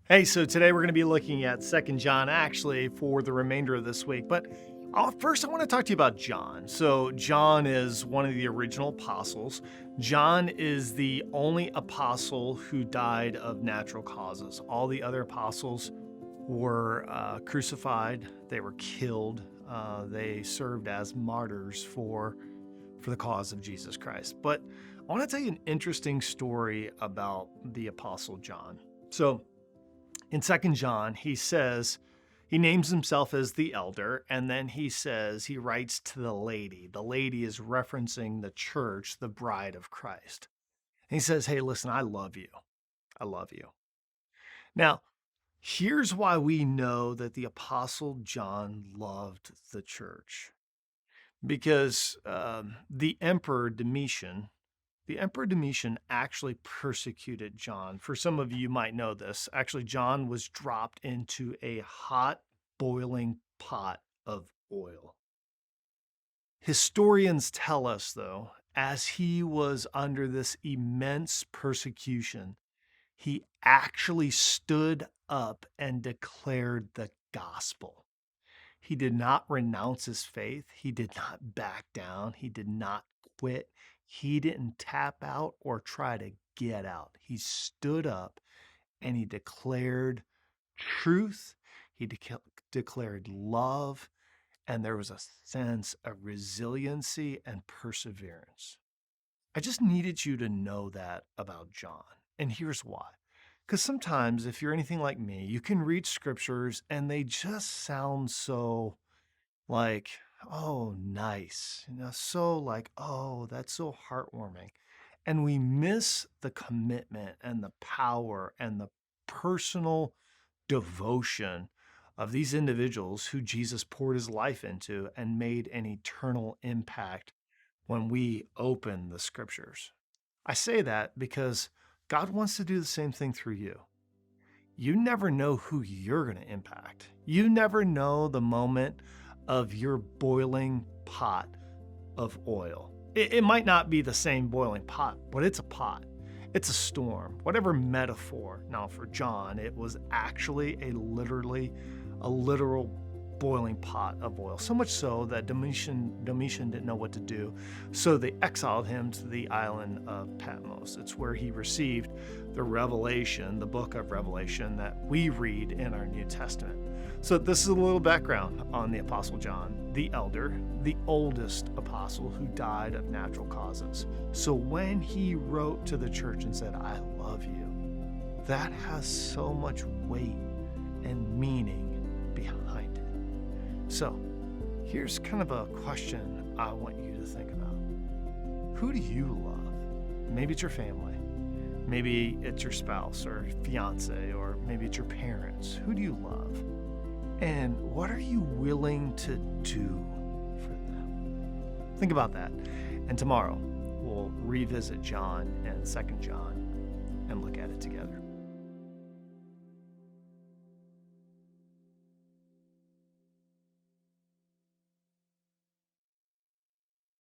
Hey, so today we're going to be looking at Second John actually for the remainder of this week. But first, I want to talk to you about John. So, John is one of the original apostles. John is the only apostle who died of natural causes. All the other apostles were crucified, they were killed, they served as martyrs for the cause of Jesus Christ. But I want to tell you an interesting story about the apostle John. So, in Second John, he names himself as the elder, and then he writes to the lady. The lady is referencing the church, the bride of Christ. And he says, hey, listen, I love you. I love you. Now, here's why we know that the Apostle John loved the church. Because the Emperor Domitian actually persecuted John. For some of you might know this. Actually, John was dropped into a hot, boiling pot of oil. Historians tell us, though, as he was under this immense persecution, he actually stood up and declared the gospel. He did not renounce his faith. He did not back down. He did not quit. He didn't tap out or try to get out. He stood up and he declared truth. He declared love. And there was a sense of resiliency and perseverance. I just needed you to know that about John. And here's why. Because sometimes, if you're anything like me, you can read scriptures and they just sound so like, oh, nice. So like, oh, that's so heartwarming. And we miss the commitment and the power and the personal devotion of these individuals who Jesus poured his life into and made an eternal impact when we open the scriptures. I say that because God wants to do the same thing through you. You never know who you're going to impact. You never know the moment of your boiling pot of oil. It might not be the same boiling pot, but it's a pot. It's a storm, whatever metaphor. Now for John, it was actually a literal boiling pot of oil. So much so that Domitian didn't know what to do. So they exiled him to the island of Patmos. It's where he received the Revelation, the book of Revelation that we read in our New Testament. So this is a little background on the Apostle John, the elder, the oldest apostle who died of natural causes. So when he wrote to the church and said, I love you, that has so much weight and meaning behind it. So here's kind of a question I want you to think about. Who do you love? Maybe it's your family. Maybe it's your spouse or fiance, or maybe it's your parents. Who do you love? And what are you willing to do for them? Think about that. And tomorrow we'll revisit John and 2 John and look at it together.